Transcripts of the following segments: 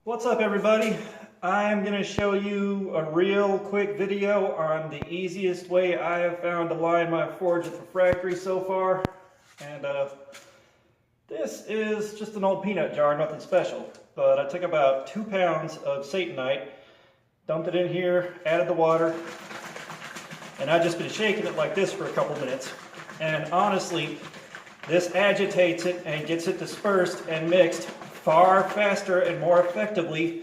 What's up, everybody? I'm going to show you a real quick video on the easiest way I have found to line my forge at Refractory so far. And this is just an old peanut jar, nothing special. But I took about 2 pounds of Satanite, dumped it in here, added the water, and I've just been shaking it like this for a couple minutes. And honestly, this agitates it and gets it dispersed and mixed far faster and more effectively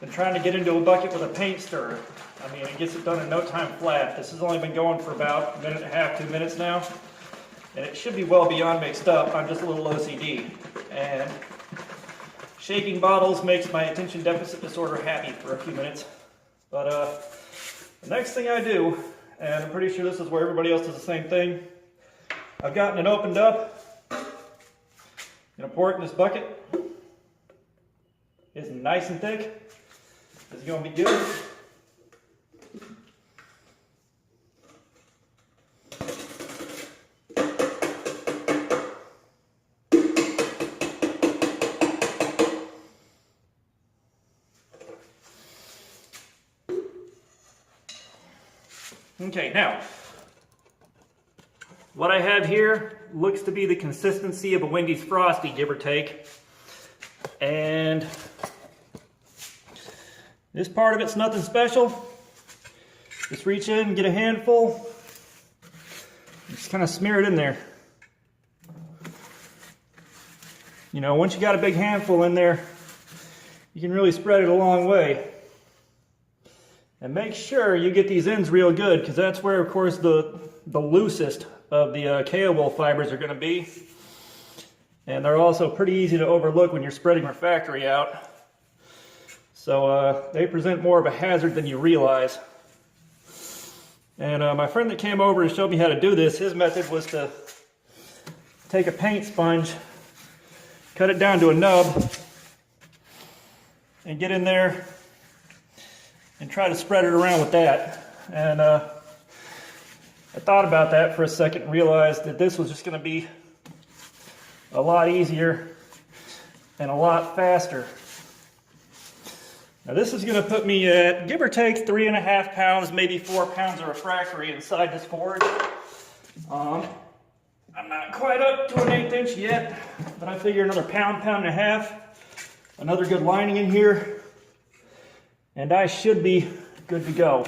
than trying to get into a bucket with a paint stirrer. I mean, it gets it done in no time flat. This has only been going for about 1.5 minutes, 2 minutes now, and it should be well beyond mixed up. I'm just a little OCD, and shaking bottles makes my attention deficit disorder happy for a few minutes. But the next thing I do, and I'm pretty sure this is where everybody else does the same thing, I've gotten it opened up. I'm going to pour it in this bucket. It's nice and thick. This is going to be good. Okay, now, what I have here looks to be the consistency of a Wendy's Frosty, give or take. And this part of it's nothing special. Just reach in and get a handful. Just kind of smear it in there. You know, once you got a big handful in there, you can really spread it a long way. And make sure you get these ends real good, because that's where, of course, the loosest of the KO fibers are going to be. And they're also pretty easy to overlook when you're spreading Refractory out. So they present more of a hazard than you realize. And my friend that came over and showed me how to do this, his method was to take a paint sponge, cut it down to a nub, and get in there and try to spread it around with that. And I thought about that for a second and realized that this was just going to be a lot easier and a lot faster. Now this is going to put me at, give or take, 3.5 pounds, maybe 4 pounds of Refractory inside this forge. I'm not quite up to an 1/8 inch yet, but I figure another pound, pound and a half, another good lining in here, and I should be good to go.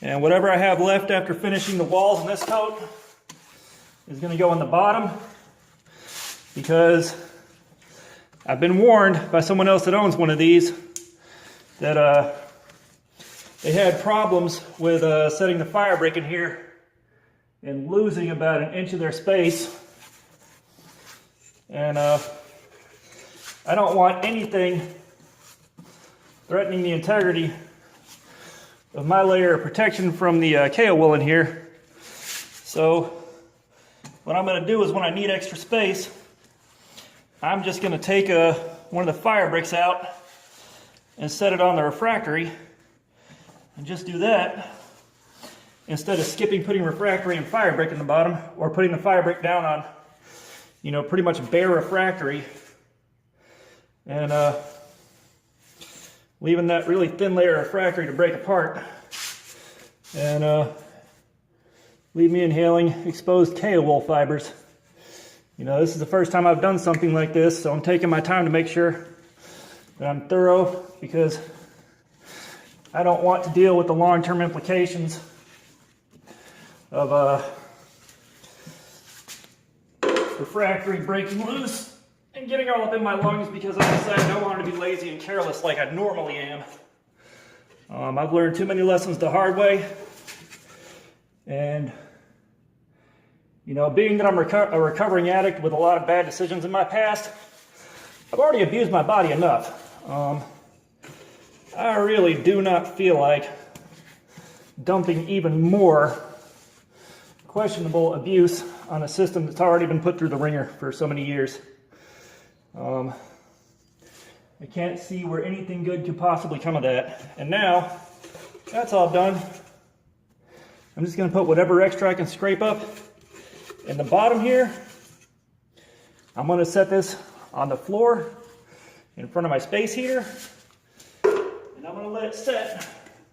And whatever I have left after finishing the walls in this coat is going to go on the bottom, because I've been warned by someone else that owns one of these that they had problems with setting the fire break in here and losing about 1 inch of their space. And I don't want anything threatening the integrity of my layer of protection from the KO wool in here. So what I'm going to do is, when I need extra space, I'm just going to take one of the fire bricks out and set it on the Refractory, and just do that instead of skipping putting Refractory and fire brick in the bottom, or putting the fire brick down on, you know, pretty much bare Refractory, and leaving that really thin layer of Refractory to break apart, and leave me inhaling exposed KO wool fibers. You know, this is the first time I've done something like this, so I'm taking my time to make sure that I'm thorough, because I don't want to deal with the long-term implications of Refractory breaking loose and getting all up in my lungs because I decided no longer to be lazy and careless like I normally am. I've learned too many lessons the hard way, and you know, being that I'm a recovering addict with a lot of bad decisions in my past, I've already abused my body enough. I really do not feel like dumping even more questionable abuse on a system that's already been put through the ringer for so many years. I can't see where anything good could possibly come of that. And now, that's all done. I'm just going to put whatever extra I can scrape up in the bottom here. I'm going to set this on the floor in front of my space heater. And I'm going to let it set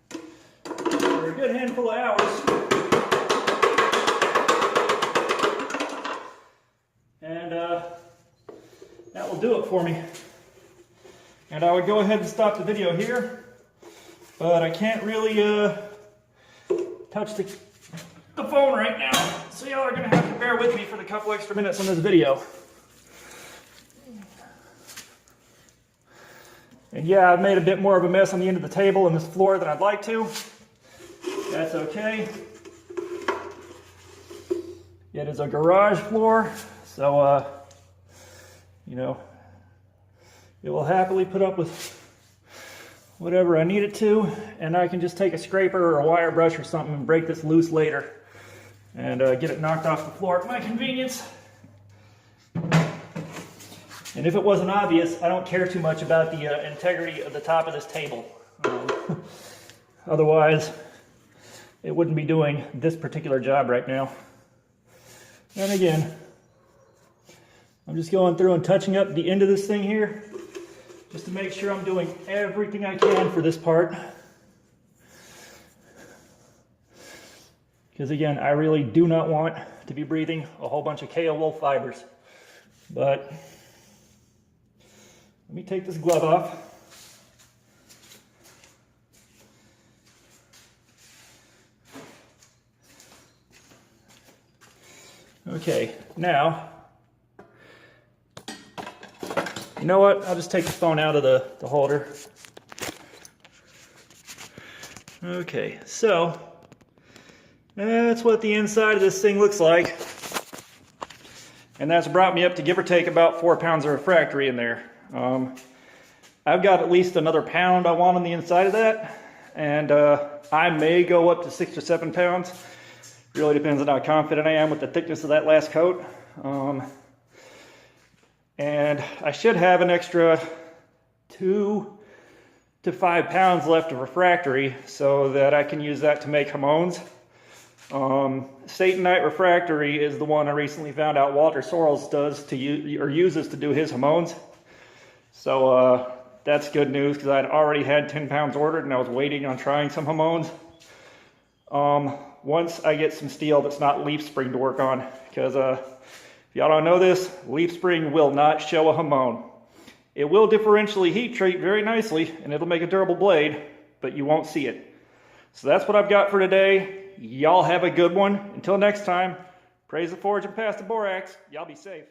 for a good handful of hours. And that will do it for me. And I would go ahead and stop the video here, but I can't really touch the phone right now, so y'all are going to have to bear with me for the couple extra minutes on this video. And yeah, I've made a bit more of a mess on the end of the table and this floor than I'd like to. That's okay. It is a garage floor, so you know, it will happily put up with whatever I need it to, and I can just take a scraper or a wire brush or something and break this loose later and get it knocked off the floor at my convenience. And if it wasn't obvious, I don't care too much about the integrity of the top of this table. Otherwise, it wouldn't be doing this particular job right now. And again, I'm just going through and touching up the end of this thing here, just to make sure I'm doing everything I can for this part. Because again, I really do not want to be breathing a whole bunch of KO wool fibers. But let me take this glove off. Okay, now, you know what? I'll just take the phone out of the holder. Okay, so that's what the inside of this thing looks like. And that's brought me up to give or take about 4 pounds of refractory in there. I've got at least another pound I want on the inside of that. And I may go up to 6 or 7 pounds. Really depends on how confident I am with the thickness of that last coat. And I should have an extra 2 to 5 pounds left of refractory so that I can use that to make Hamones. Satanite refractory is the one I recently found out Walter Sorrells uses to do his Hamones. So that's good news because I'd already had 10 pounds ordered and I was waiting on trying some Hamones. Once I get some steel that's not leaf spring to work on, because if y'all don't know this, leaf spring will not show a Hamone. It will differentially heat treat very nicely and it'll make a durable blade, but you won't see it. So that's what I've got for today. Y'all have a good one. Until next time, praise the forge and pass the borax. Y'all be safe.